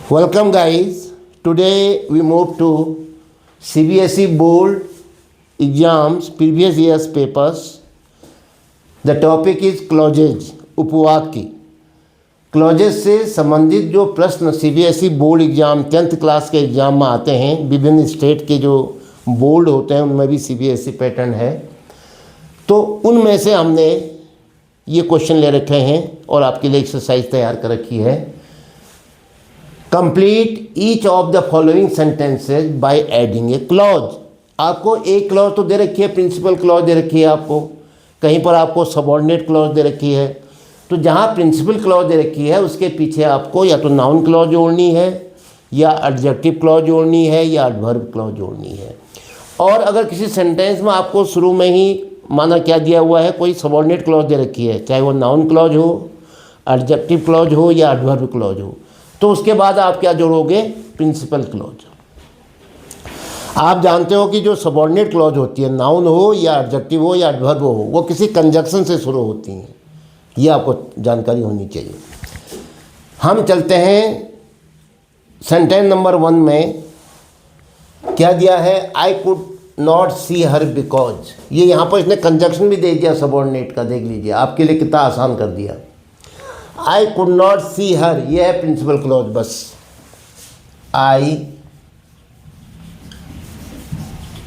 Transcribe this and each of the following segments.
Welcome guys. Today we move to CBSE board exams previous year's papers. The topic is clauses, उपवाक्य। Clauses से संबंधित जो प्रश्न CBSE board exam 10th class के exam में आते हैं, विभिन्न स्टेट के जो बोर्ड होते हैं उनमें भी CBSE पैटर्न है, तो उनमें से हमने ये क्वेश्चन ले रखे हैं और आपके लिए एक्सरसाइज तैयार कर रखी है। Complete each of the following sentences by adding A clause. आपको एक क्लॉज तो दे रखी है, प्रिंसिपल क्लॉज दे रखी है, आपको कहीं पर आपको सबऑर्डिनेट क्लॉज दे रखी है। तो जहाँ प्रिंसिपल क्लॉज दे रखी है उसके पीछे आपको या तो नाउन क्लॉज जोड़नी है, या एडजेक्टिव क्लॉज जोड़नी है, या एडवर्ब क्लॉज जोड़नी है। और अगर किसी सेंटेंस में आपको शुरू में ही माना क्या दिया हुआ है, कोई सबऑर्डिनेट क्लॉज दे रखी है, चाहे वो नाउन क्लॉज हो, एडजेक्टिव क्लॉज हो या एडवर्ब क्लॉज हो, तो उसके बाद आप क्या जोड़ोगे? Principal clause. आप जानते हो कि जो सबऑर्डिनेट क्लॉज होती है, नाउन हो या एडजेक्टिव हो या एडवर्ब हो, वो किसी कंजक्शन से शुरू होती हैं। ये आपको जानकारी होनी चाहिए। हम चलते हैं सेंटेंस नंबर 1 में। क्या दिया है? I could not see her because. ये यहाँ पर इसने कंजक्शन भी दे दिया सबऑर्डिनेट का, देख लीजिए, आपके लिए कितना आसान कर दिया। आई कुड नॉट सी हर, ये है प्रिंसिपल क्लॉज। बस आई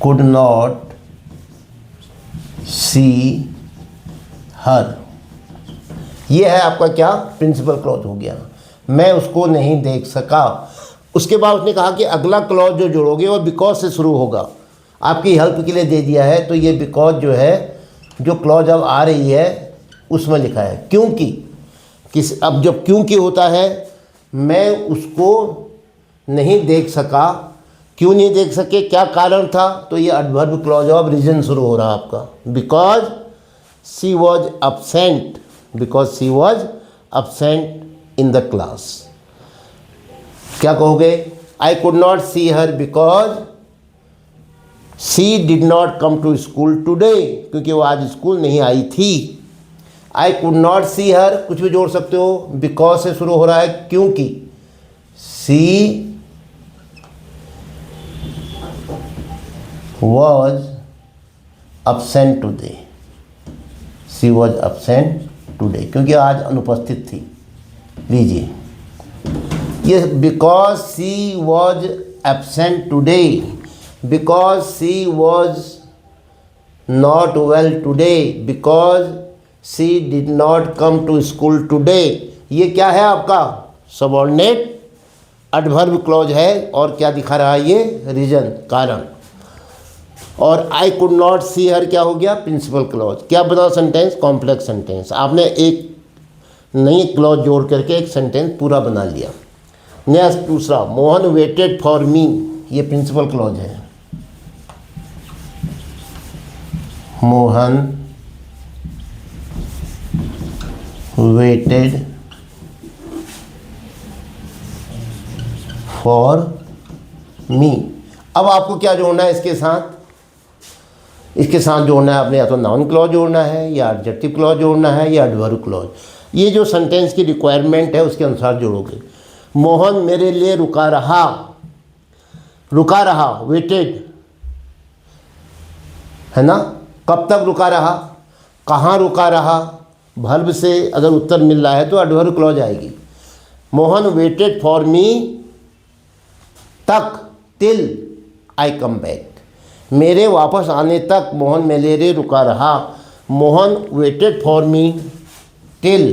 कुड नॉट सी हर, ये है आपका क्या? प्रिंसिपल क्लॉज हो गया। मैं उसको नहीं देख सका। उसके बाद उसने कहा कि अगला क्लॉज जो जोड़ोगे वो बिकॉज से शुरू होगा। आपकी हेल्प के लिए दे दिया है, तो ये बिकॉज जो है, जो क्लॉज अब आ रही है उसमें लिखा है क्योंकि। अब जब क्योंकि होता है, मैं उसको नहीं देख सका। क्यों नहीं देख सके, क्या कारण था? तो ये एडवर्ब क्लॉज ऑफ रीजन शुरू हो रहा है आपका। Because she was absent, because she was absent in the class. क्या कहोगे? I could not see her because she did not come to school today, क्योंकि वो आज स्कूल नहीं आई थी। आई कुड नॉट सी हर, कुछ भी जोड़ सकते हो, बिकॉज से शुरू हो रहा है क्योंकि। She was absent today, she was absent today, क्योंकि आज अनुपस्थित थी। लीजिए, ये because she was absent today, because she was not well today, because she did not come to school today. ये क्या है आपका? सबऑर्डिनेट एडवर्ब क्लॉज है। और क्या दिखा रहा है ये? रीजन, कारण। और आई कुड नॉट सी हर क्या हो गया? Principal clause. क्या बना सेंटेंस? Complex sentence. आपने एक नई क्लॉज जोड़ करके एक सेंटेंस पूरा बना लिया। नेक्स्ट दूसरा, मोहन वेटेड फॉर मी, ये प्रिंसिपल क्लॉज है। Mohan waited for me. अब आपको क्या जोड़ना है इसके साथ? इसके साथ जोड़ना है आपने, या तो नाउन क्लॉज जोड़ना है, या एडजेक्टिव क्लॉज जोड़ना है, या एडवर्ब क्लॉज। ये जो सेंटेंस की रिक्वायरमेंट है उसके अनुसार जोड़ोगे। मोहन मेरे लिए रुका रहा, रुका रहा, वेटेड है ना। कब तक रुका रहा, कहाँ रुका रहा, वर्ब से अगर उत्तर मिल रहा है तो एडवर्ब क्लॉज आएगी। मोहन वेटेड फॉर मी तक, टिल आई कम बैक, मेरे वापस आने तक मोहन मेरे लिए रुका रहा। Mohan waited for me till,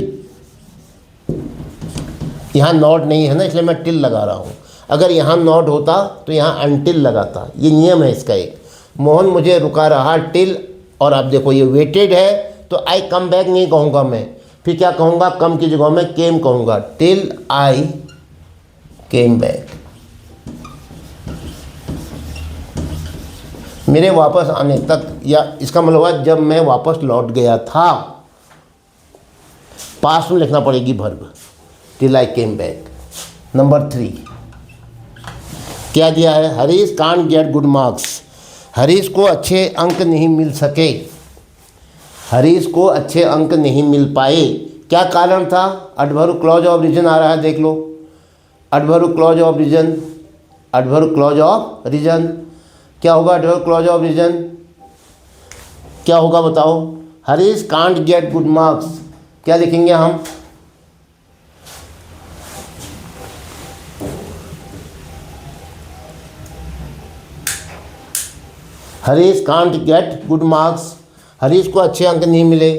यहाँ नॉट नहीं है ना, इसलिए मैं टिल लगा रहा हूँ। अगर यहाँ नॉट होता तो यहाँ अनटिल लगाता। ये नियम है इसका एक। मोहन मुझे रुका रहा टिल, और आप देखो ये वेटेड है तो आई कम बैक नहीं कहूँगा मैं, फिर क्या कहूँगा? कम की जगह में केम कहूँगा। टिल आई केम बैक, मेरे वापस आने तक, या इसका मतलब है जब मैं वापस लौट गया था। पास्ट में लिखना पड़ेगी verb, till I came back. Number 3 क्या दिया है? Harish can't get good marks, Harish को अच्छे अंक नहीं मिल सके, हरीश को अच्छे अंक नहीं मिल पाए। क्या कारण था? एडवर्ब क्लॉज ऑफ रीजन आ रहा है, देख लो। Adverb clause of reason, adverb clause of reason क्या होगा? एडवर्ब क्लॉज ऑफ रीजन क्या होगा बताओ? Harish can't get good marks, क्या लिखेंगे हम? Harish can't get good marks, Harish को अच्छे अंक नहीं मिले।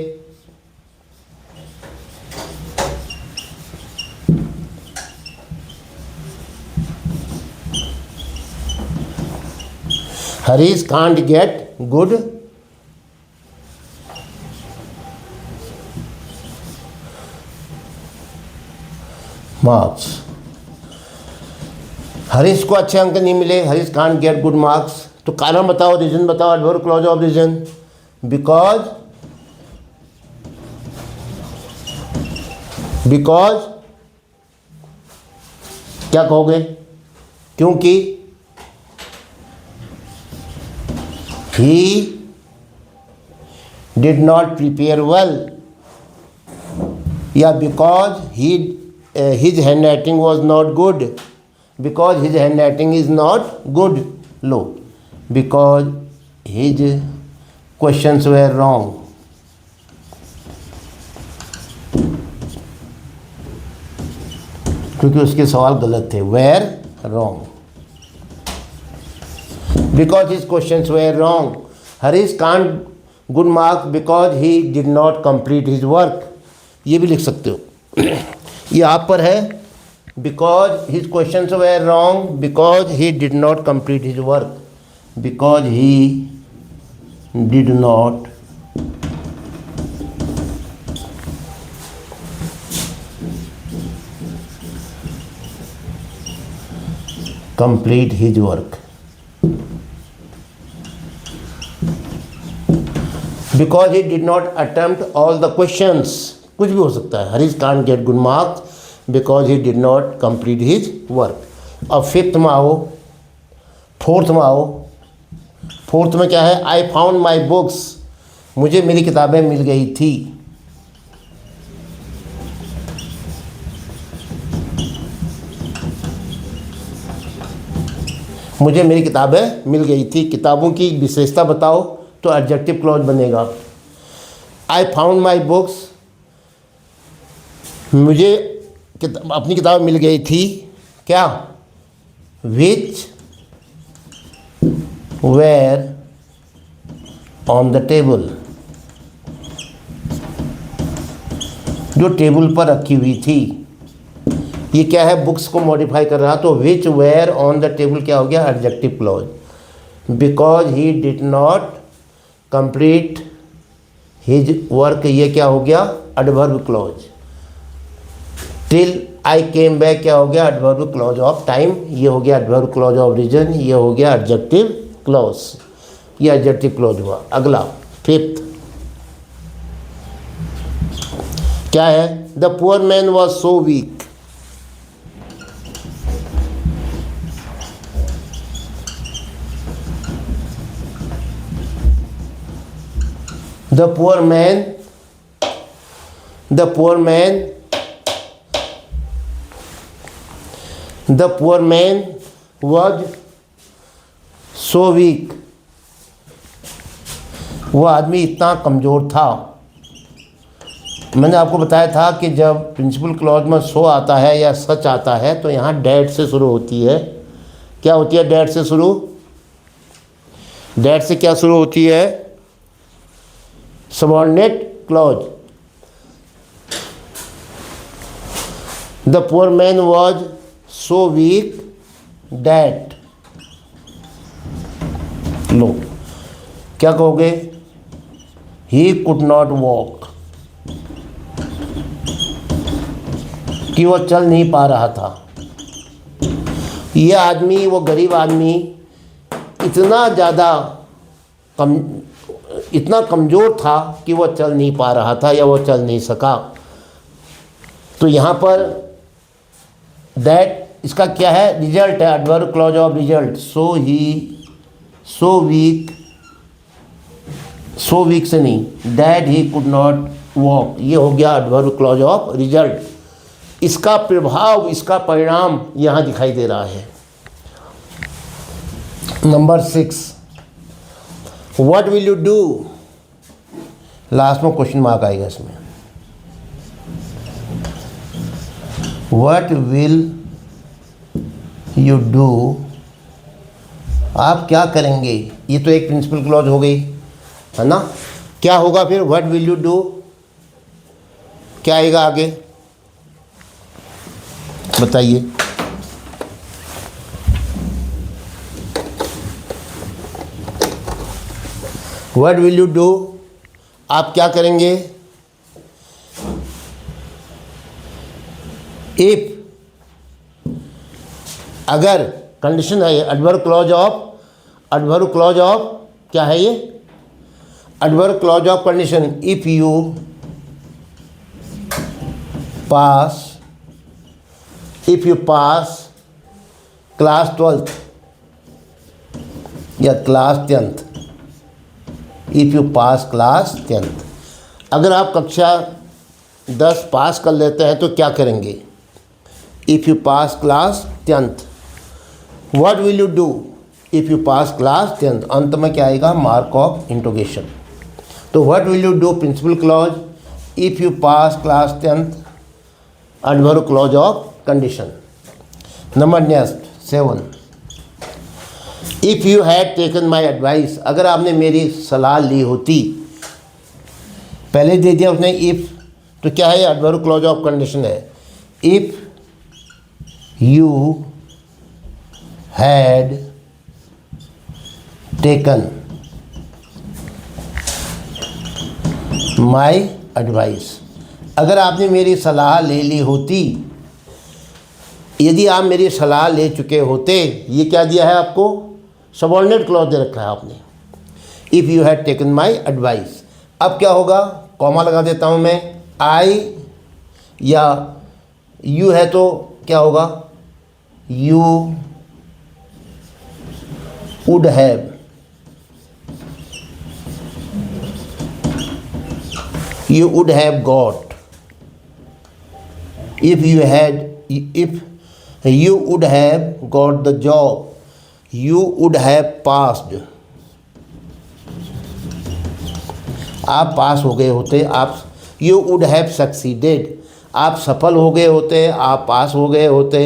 Harish can't get good marks, Harish को अच्छे अंक नहीं मिले, Harish can't get good marks. तो कारण बताओ, रीजन बताओ, adverb clause of reason. Because, because क्या कहोगे? क्योंकि, he did not prepare well, या because his handwriting was not good, because his handwriting is not good, low, because his questions were wrong, क्योंकि उसके सवाल गलत थे, were wrong, because his questions were wrong. Harish can't good marks because he did not complete his work. ये भी लिख सकते हो। ये आप पर है, because his questions were wrong because he did not complete his work, because he did not complete his work, because he did not attempt all the questions, कुछ भी हो सकता है। Harish can't get good marks because he did not complete his work. अब fifth में आओ, fourth में आओ। फोर्थ में क्या है? आई फाउंड माई बुक्स, मुझे मेरी किताबें मिल गई थी। मुझे मेरी किताबें मिल गई थी। किताबों की विशेषता बताओ, तो एडजेक्टिव क्लॉज बनेगा। आई फाउंड माई बुक्स, मुझे अपनी किताब मिल गई थी, क्या? विच वेर ऑन द टेबल, जो टेबल पर रखी हुई थी। ये क्या है? बुक्स को मॉडिफाई कर रहा, तो विच वेर ऑन द टेबल क्या हो गया? Adjective clause. Because he did not complete his work, ये क्या हो गया? Adverb clause. Till I came back क्या हो गया? एडवर्ब क्लॉज ऑफ टाइम, ये हो गया एडवर्ब क्लॉज ऑफ रीजन, ये हो गया एडजेक्टिव क्लॉज। ये एडजेक्टिव क्लॉज हुआ। अगला फिफ्थ क्या है? The poor man was so week, the poor man was so weak, वो आदमी इतना कमज़ोर था। मैंने आपको बताया था कि जब प्रिंसिपल क्लॉज में सो आता है या सच आता है तो यहाँ डैट से शुरू होती है। क्या होती है डैट से शुरू? डैट से क्या शुरू होती है? Subordinate clause. The poor man was so weak that, लो क्या कहोगे? ही कुड नॉट वॉक, कि वो चल नहीं पा रहा था। ये आदमी, वो गरीब आदमी इतना कमज़ोर था कि वो चल नहीं पा रहा था या वो चल नहीं सका। तो यहाँ पर दैट इसका क्या है? रिजल्ट है, adverb clause of result. So weak से नहीं, that he could not walk, ये हो गया एडवर्ब क्लॉज ऑफ रिजल्ट। इसका प्रभाव, इसका परिणाम यहाँ दिखाई दे रहा है। Number 6, what will you do, last में क्वेश्चन मार्क आएगा इसमें। व्हाट विल यू डू, आप क्या करेंगे। ये तो एक प्रिंसिपल क्लॉज हो गई है ना। क्या होगा फिर, व्हाट विल यू डू, क्या आएगा आगे बताइए। व्हाट विल यू डू, आप क्या करेंगे। इफ, अगर कंडीशन है ये, एडवर्ब क्लॉज ऑफ क्या है ये, adverb clause of condition. If you pass class 12th या class 10th, if you pass class 10th, अगर आप कक्षा 10 पास कर लेते हैं तो क्या करेंगे। If you pass class 10th, what will you do if you pass class 10th, अंत में क्या आएगा, मार्क ऑफ इंटरोगेशन। तो what will you do principal clause, if you pass class 10th, adverb clause of condition. Number next 7, if you had taken my advice, अगर आपने मेरी सलाह ली होती, पहले दे दिया उसने इफ़, तो क्या है, एडवर्ब क्लॉज ऑफ कंडीशन है। If you had taken my advice, अगर आपने मेरी सलाह ले ली होती, यदि आप मेरी सलाह ले चुके होते, ये क्या दिया है आपको, सबऑर्डिनेट क्लॉज दे रखा है आपने। If you had taken my advice, अब क्या होगा, कॉमा लगा देता हूँ मैं, आई या यू है तो क्या होगा, you would have, you would have got, if you would have got the job, you would have passed, आप पास हो गए होते, आप you would have succeeded, आप सफल हो गए होते, आप पास हो गए होते,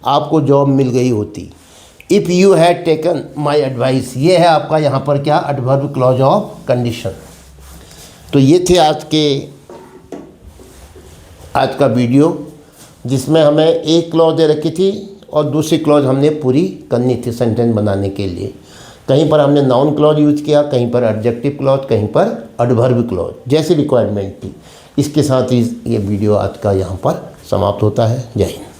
आपको जॉब मिल गई होती। If you had taken my advice, ये है आपका यहाँ पर क्या, एडवर्ब क्लॉज ऑफ कंडीशन। तो ये थे आज का वीडियो, जिसमें हमें एक क्लॉज दे रखी थी और दूसरी क्लॉज हमने पूरी करनी थी सेंटेंस बनाने के लिए। कहीं पर हमने नाउन क्लॉज यूज़ किया, कहीं पर एडजेक्टिव क्लॉज, कहीं पर एडवर्ब क्लॉज, जैसी रिक्वायरमेंट थी। इसके साथ ही ये वीडियो आज का यहाँ पर समाप्त होता है। जय हिंद।